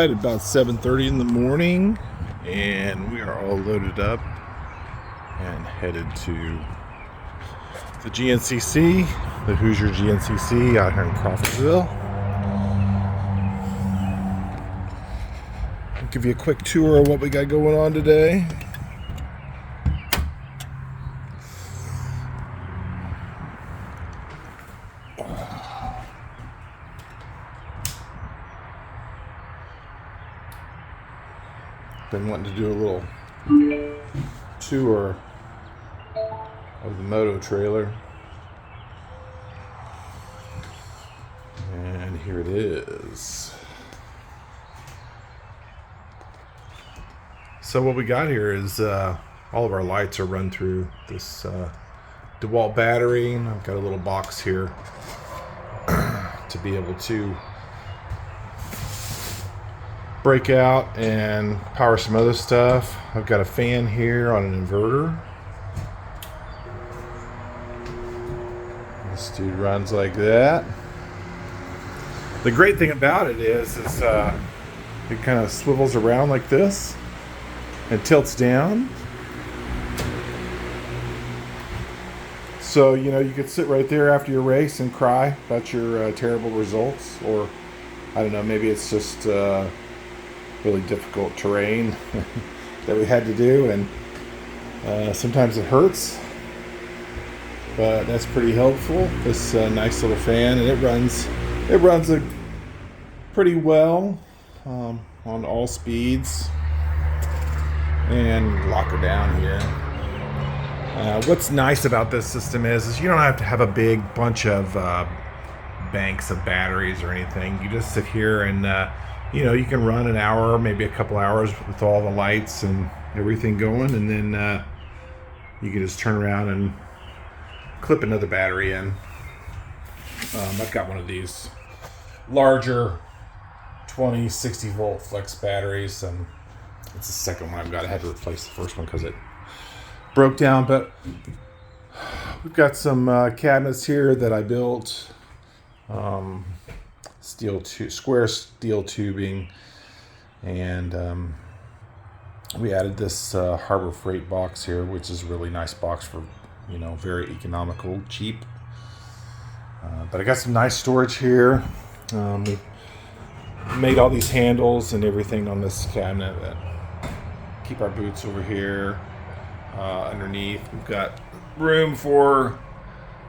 outside about 7:30 in the morning, and we are all loaded up and headed to the GNCC, the Hoosier GNCC out here in Crawfordsville. I'll give you a quick tour of what we got going on today. Been wanting to do a little tour of the Moto trailer, and here it is. So what we got here is all of our lights are run through this DeWalt battery, and I've got a little box here to be able to break out and power some other stuff. I've got a fan here on an inverter. This dude runs like that. The great thing about it is it kind of swivels around like this and tilts down. So, you could sit right there after your race and cry about your terrible results, or I don't know, maybe it's just really difficult terrain that we had to do, and sometimes it hurts, but that's pretty helpful. This nice little fan, and it runs pretty well on all speeds. And lock her down here. What's nice about this system is you don't have to have a big bunch of banks of batteries or anything. You just sit here and you can run an hour, maybe a couple hours with all the lights and everything going, and then you can just turn around and clip another battery in. I've got one of these larger 60 volt flex batteries, and it's the second one I've got. I had to replace the first one because it broke down, but we've got some cabinets here that I built. Square steel tubing, and we added this Harbor Freight box here, which is a really nice box for very economical, cheap. But I got some nice storage here. We made all these handles and everything on this cabinet that keep our boots over here. Underneath, we've got room for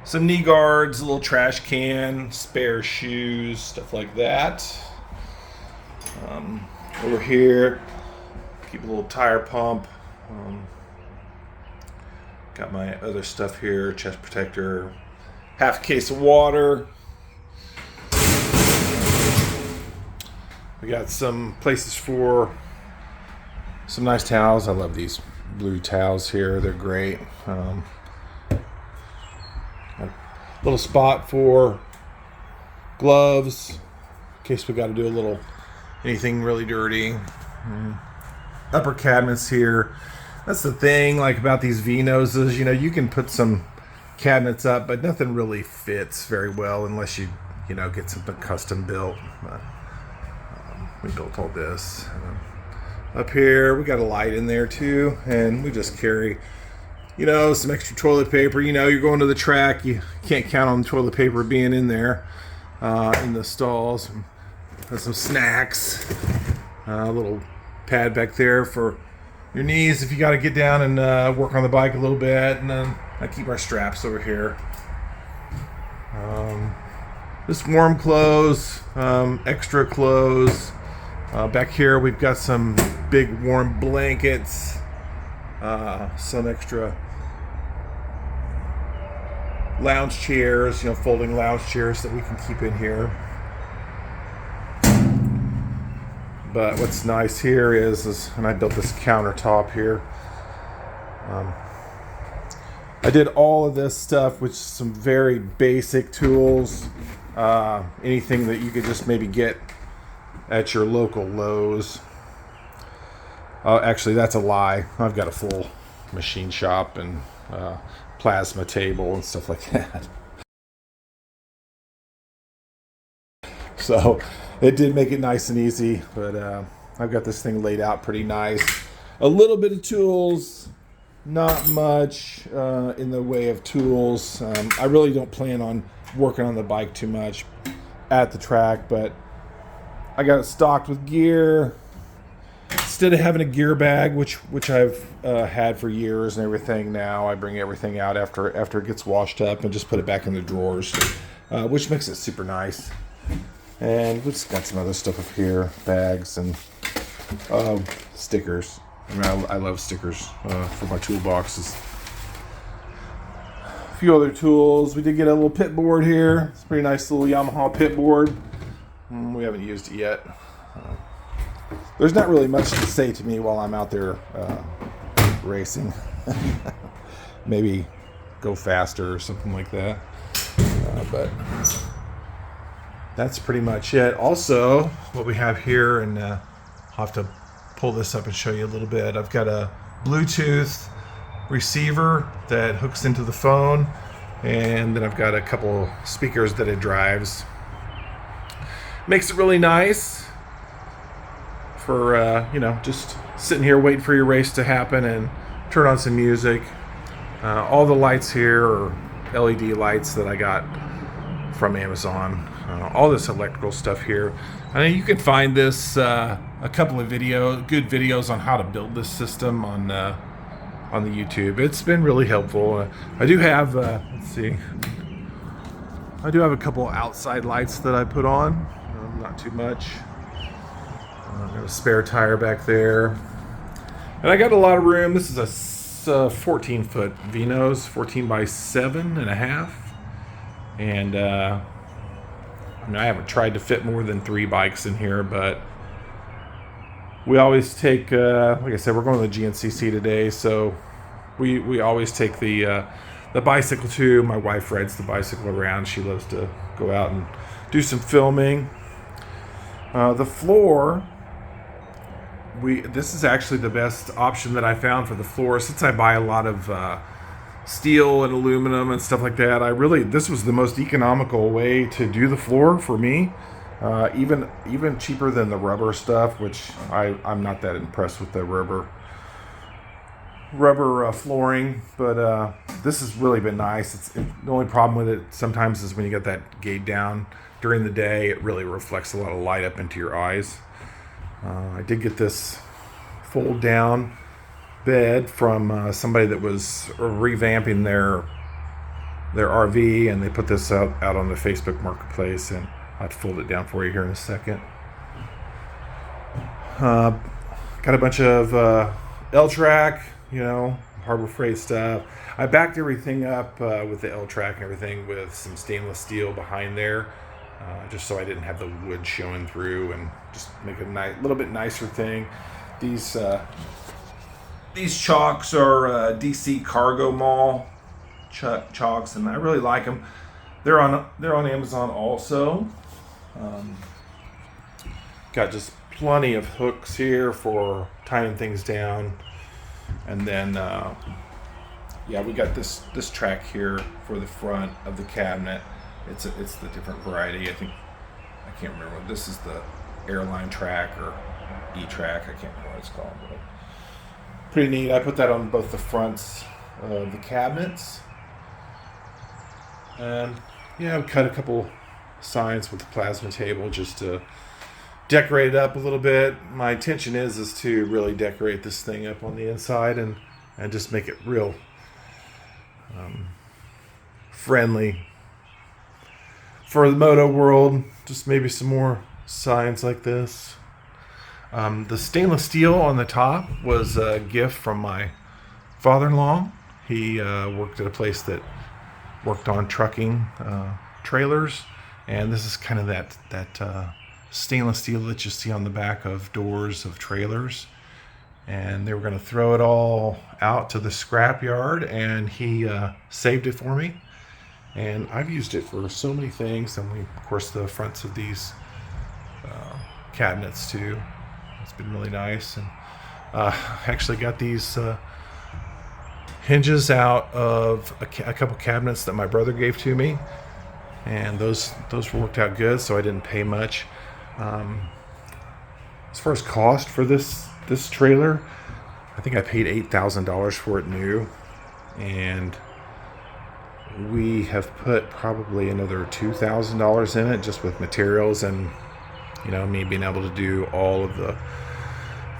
some knee guards, a little trash can, spare shoes, stuff like that. Over here, keep a little tire pump. Got my other stuff here, chest protector, half a case of water. We got some places for some nice towels. I love these blue towels here. They're great. A little spot for gloves in case we got to do anything really dirty. Upper cabinets here. That's the thing about these V-noses. You can put some cabinets up, but nothing really fits very well unless you get something custom built. We built all this. Up here, we got a light in there too, and we just carry, some extra toilet paper. You're going to the track, you can't count on the toilet paper being in there, in the stalls. Got some snacks, a little pad back there for your knees if you got to get down and work on the bike a little bit, and then I keep our straps over here. Just warm clothes, extra clothes. Back here we've got some big warm blankets, some extra lounge chairs, folding lounge chairs that we can keep in here. But what's nice here is and I built this countertop here. I did all of this stuff with some very basic tools, anything that you could just maybe get at your local Lowe's. Actually, that's a lie. I've got a full machine shop and plasma table and stuff like that. So it did make it nice and easy, but I've got this thing laid out pretty nice. A little bit of tools, not much in the way of tools. I really don't plan on working on the bike too much at the track, but I got it stocked with gear. Instead of having a gear bag, which I've had for years and everything, now I bring everything out after it gets washed up and just put it back in the drawers, which makes it super nice. And we just got some other stuff up here, bags and stickers. I mean, I love stickers for my toolboxes. A few other tools. We did get a little pit board here. It's a pretty nice little Yamaha pit board. We haven't used it yet. There's not really much to say to me while I'm out there racing. Maybe go faster or something like that. But that's pretty much it. Also, what we have here, and I'll have to pull this up and show you a little bit. I've got a Bluetooth receiver that hooks into the phone, and then I've got a couple speakers that it drives. Makes it really nice for just sitting here waiting for your race to happen and turn on some music. All the lights here are LED lights that I got from Amazon. All this electrical stuff here. I mean, you can find this a couple of good videos on how to build this system on the YouTube. It's been really helpful. I do have let's see. I do have a couple outside lights that I put on. Not too much. Got a spare tire back there, and I got a lot of room. This is a 14-foot Vinos, 14 by 7.5, and I mean, I haven't tried to fit more than 3 bikes in here, but we always take, like I said, we're going to the GNCC today, so we always take the bicycle too. My wife rides the bicycle around. She loves to go out and do some filming. The floor, this is actually the best option that I found for the floor, since I buy a lot of steel and aluminum and stuff like that. This was the most economical way to do the floor for me, even cheaper than the rubber stuff, which I'm not that impressed with the rubber flooring, but this has really been nice. The only problem with it sometimes is when you get that gate down during the day, it really reflects a lot of light up into your eyes. I did get this fold down bed from somebody that was revamping their RV, and they put this out on the Facebook Marketplace, and I'll have to fold it down for you here in a second. Got a bunch of L-Track, Harbor Freight stuff. I backed everything up with the L-Track and everything with some stainless steel behind there, just so I didn't have the wood showing through, and just make it a little bit nicer thing. These chocks are DC Cargo Mall chocks, and I really like them. They're on Amazon also. Got just plenty of hooks here for tying things down, and then we got this track here for the front of the cabinet. It's the different variety. I can't remember. This is the airline track or E-track. I can't remember what it's called, but pretty neat. I put that on both the fronts of the cabinets. And I've cut a couple signs with the plasma table just to decorate it up a little bit. My intention is to really decorate this thing up on the inside and just make it real friendly for the moto world. Just maybe some more signs like this. The stainless steel on the top was a gift from my father-in-law. He worked at a place that worked on trucking trailers, and this is kind of that stainless steel that you see on the back of doors of trailers. And they were going to throw it all out to the scrap yard, and he saved it for me. And I've used it for so many things, and of course the fronts of these cabinets too. It's been really nice. And actually got these hinges out of a couple cabinets that my brother gave to me. and those worked out good, so I didn't pay much. As far as cost for this trailer, I think I paid $8,000 for it new, and we have put probably another $2,000 in it just with materials and, you know, me being able to do all of the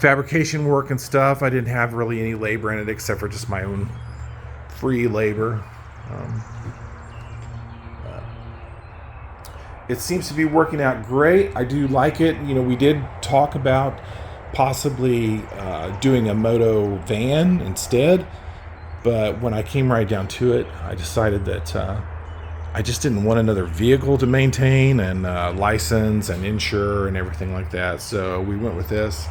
fabrication work and stuff. I didn't have really any labor in it except for just my own free labor. It seems to be working out great. I do like it. You know, we did talk about possibly doing a Moto van instead, but when I came right down to it, I decided that I just didn't want another vehicle to maintain and license and insure and everything like that. So we went with this,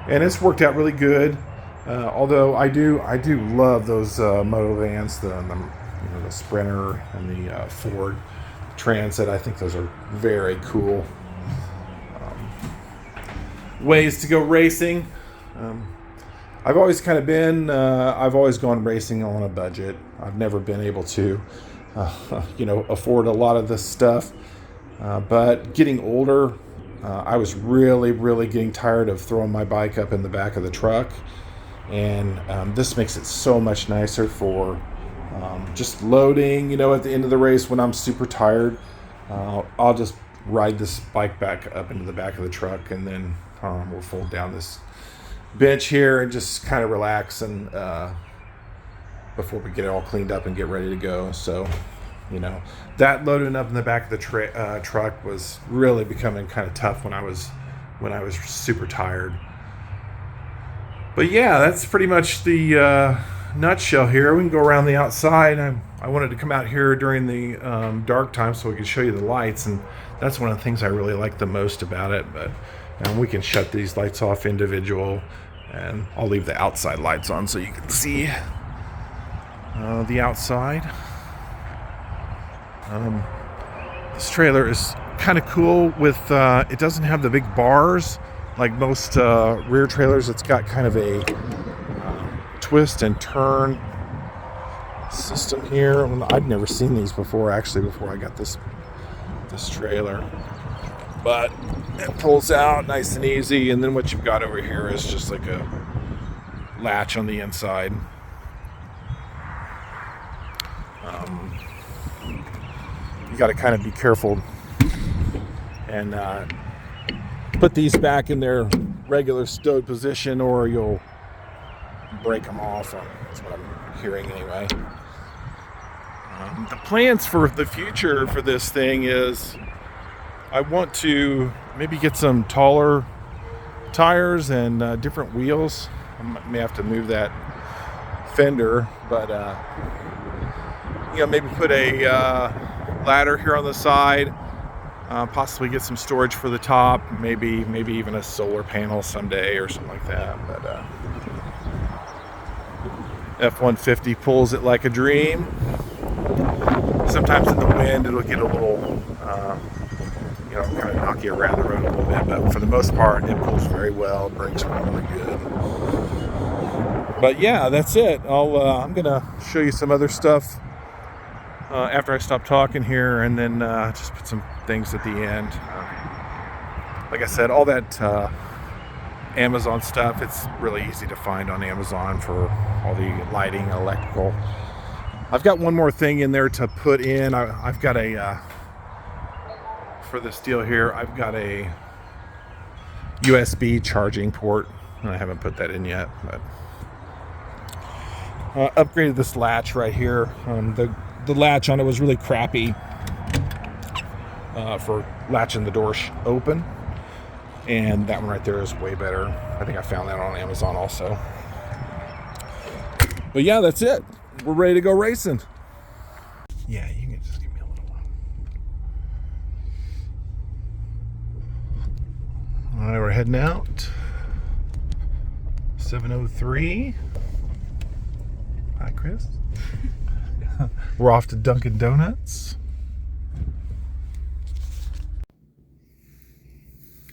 and it's worked out really good. Although I do love those Moto vans, the Sprinter and the Ford Transit. I think those are very cool ways to go racing. I've always kind of been, I've always gone racing on a budget. I've never been able to, afford a lot of this stuff. But getting older, I was really getting tired of throwing my bike up in the back of the truck. And this makes it so much nicer for just loading, at the end of the race when I'm super tired. I'll just ride this bike back up into the back of the truck, and then we'll fold down this bench here and just kind of relax and before we get it all cleaned up and get ready to go. So, that loading up in the back of the truck was really becoming kind of tough when I was super tired. But yeah, that's pretty much the nutshell here. We can go around the outside. I wanted to come out here during the dark time so we could show you the lights, and that's one of the things I really like the most about it. But we can shut these lights off individual, and I'll leave the outside lights on so you can see the outside. This trailer is kind of cool with it doesn't have the big bars like most rear trailers. It's got kind of a twist and turn system here. I'd never seen these before, actually, before I got this trailer. But it pulls out nice and easy, and then what you've got over here is just like a latch on the inside. You got to kind of be careful and put these back in their regular stowed position, or you'll break them off. That's what I'm hearing anyway. The plans for the future for this thing is I want to maybe get some taller tires and different wheels. I may have to move that fender, but maybe put a ladder here on the side. Possibly get some storage for the top, maybe even a solar panel someday or something like that. But F-150 pulls it like a dream. Sometimes in the wind it'll get a little, kind of knock you around the road a little bit, but for the most part it pulls very well, brakes really good. But yeah, that's it. I'm gonna show you some other stuff after I stop talking here, and then just put some things at the end. Like I said, all that Amazon stuff, it's really easy to find on Amazon for all the lighting, electrical. I've got one more thing in there to put in. I've got a for this deal here, I've got a USB charging port, and I haven't put that in yet, but upgraded this latch right here. The latch on it was really crappy for latching the door open, and that one right there is way better. I think I found that on Amazon also. But yeah, that's it. We're ready to go racing. Yeah, you can just give me a little one. All right, we're heading out. 7:03. Hi, Chris. We're off to Dunkin' Donuts.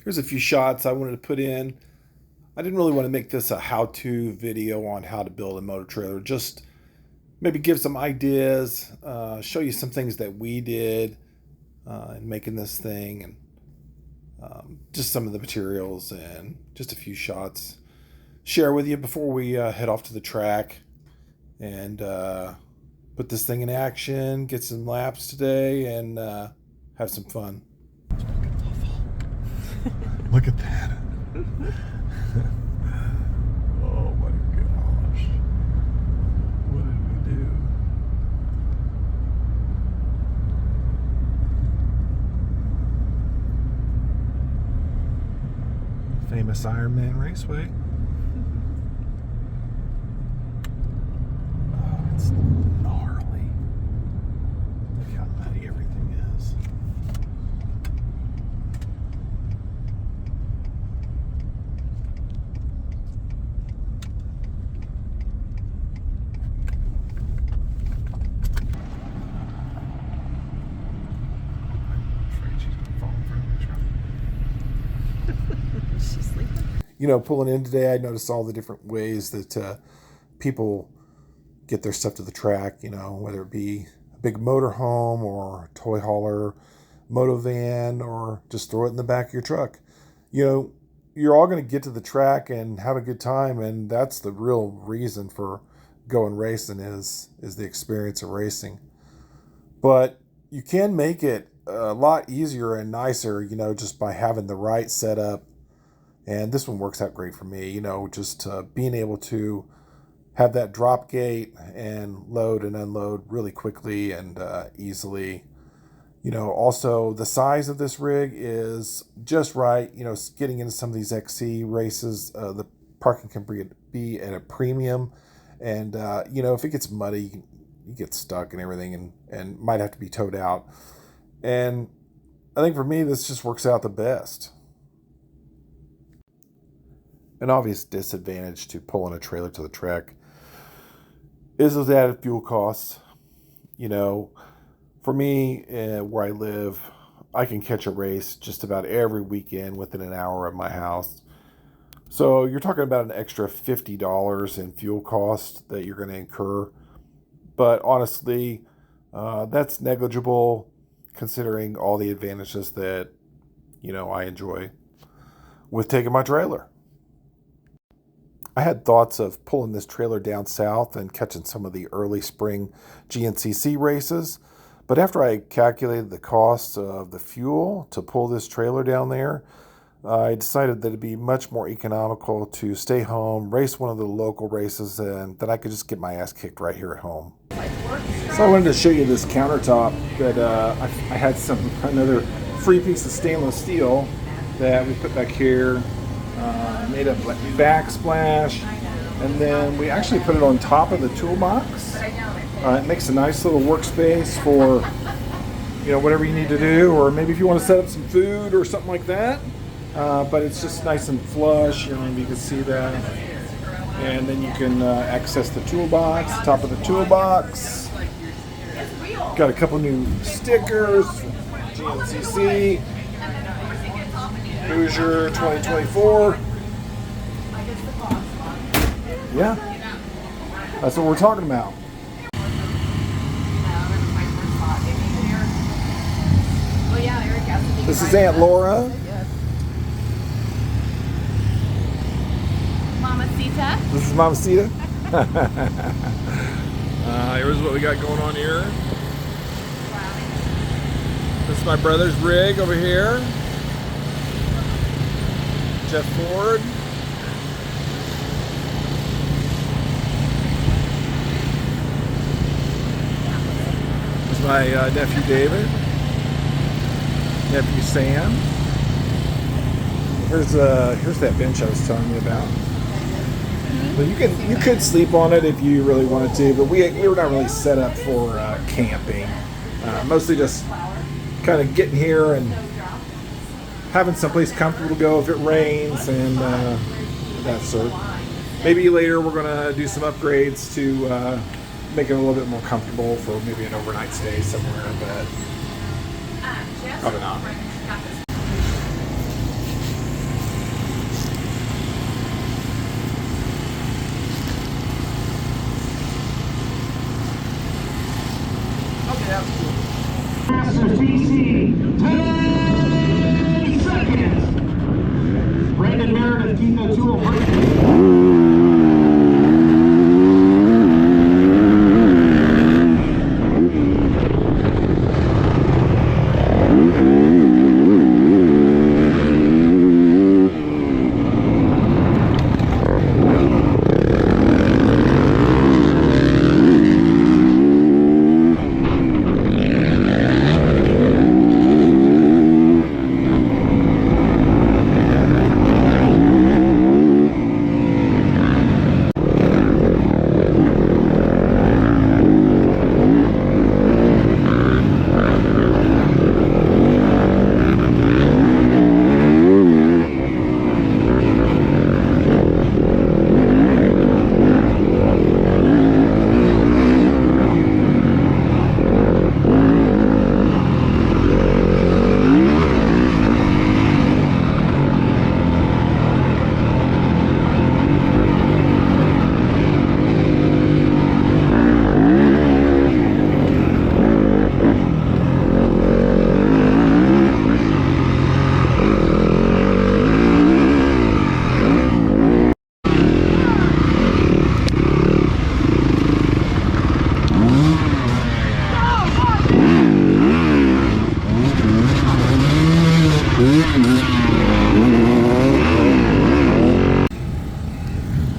Here's a few shots I wanted to put in. I didn't really want to make this a how-to video on how to build a motor trailer. Just maybe give some ideas, show you some things that we did, in making this thing, and just some of the materials and just a few shots share with you before we head off to the track and put this thing in action, get some laps today, and have some fun. Look at that. Oh my gosh. What did we do? Famous Ironman Raceway. Oh, it's gnarly. Look how muddy everything is. She's sleeping. You know, pulling in today, I noticed all the different ways that people get their stuff to the track, you know, whether it be a big motorhome or a toy hauler, moto van, or just throw it in the back of your truck. You know, you're all going to get to the track and have a good time, and that's the real reason for going racing is the experience of racing. But you can make it a lot easier and nicer, you know, just by having the right setup. And this one works out great for me, you know, just being able to have that drop gate and load and unload really quickly and easily. You know, also the size of this rig is just right. You know, getting into some of these XC races, the parking can be at a premium. And, you know, if it gets muddy, you get stuck and everything and might have to be towed out. And I think for me, this just works out the best. An obvious disadvantage to pulling a trailer to the track is those added fuel costs. You know, for me, where I live, I can catch a race just about every weekend within an hour of my house. So you're talking about an extra $50 in fuel cost that you're going to incur. But honestly, that's negligible considering all the advantages that, you know, I enjoy with taking my trailer. I had thoughts of pulling this trailer down south and catching some of the early spring GNCC races. But after I calculated the cost of the fuel to pull this trailer down there, I decided that it'd be much more economical to stay home, race one of the local races, and then I could just get my ass kicked right here at home. So I wanted to show you this countertop that I had another free piece of stainless steel that we put back here. Made a backsplash, and then we actually put it on top of the toolbox. It makes a nice little workspace for, you know, whatever you need to do, or maybe if you want to set up some food or something like that. But it's just nice and flush, you know, you can see that. And then you can access the toolbox, top of the toolbox. Got a couple new stickers, GNCC, Hoosier 2024. Yeah, that's what we're talking about. This is Aunt Laura. Mamacita. This is Mamacita. Here's what we got going on here. This is my brother's rig over here. Jeff Ford. This is my nephew David. Nephew Sam. Here's that bench I was telling you about. Well, you could sleep on it if you really wanted to, but we were not really set up for camping. Mostly just kind of getting here and having someplace comfortable to go if it rains and that sort. Maybe later we're gonna do some upgrades to make it a little bit more comfortable for maybe an overnight stay somewhere, but probably not. Passengers CC, 10 seconds. Brandon Meredith, Keith O'Toole.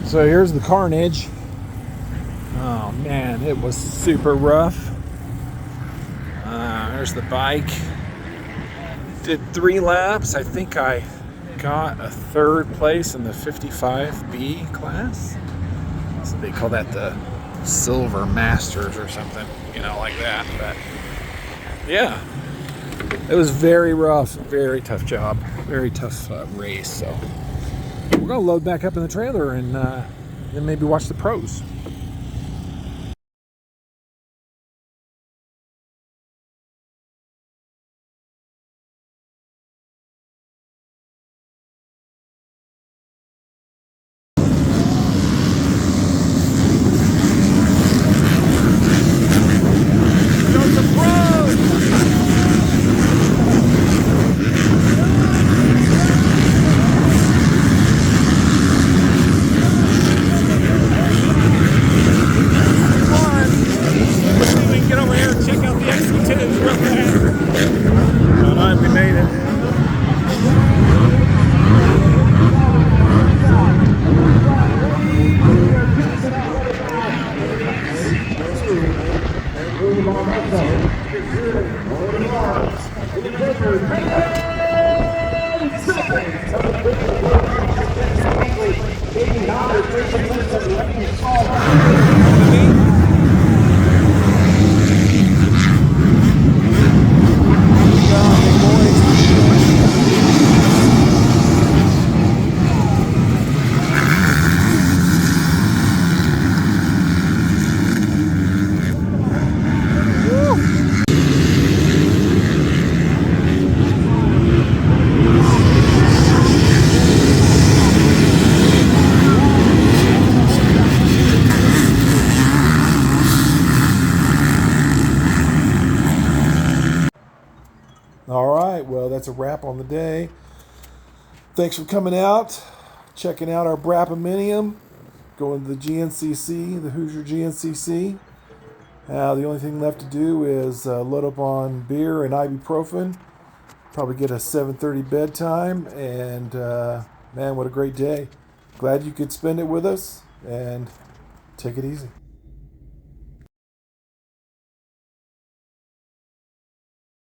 So here's the carnage. Oh man, it was super rough. There's the bike. Did 3 laps. I think I got a 3rd place in the 55B class. So they call that the Silver Masters or something, like that. But yeah, it was very rough, very tough job, very tough race. So we're gonna load back up in the trailer and then maybe watch the pros. All right, well, that's a wrap on the day. Thanks for coming out, checking out our Brapaminium, going to the GNCC, the Hoosier GNCC. The only thing left to do is load up on beer and ibuprofen, probably get a 7:30 bedtime, and man, what a great day. Glad you could spend it with us, and take it easy.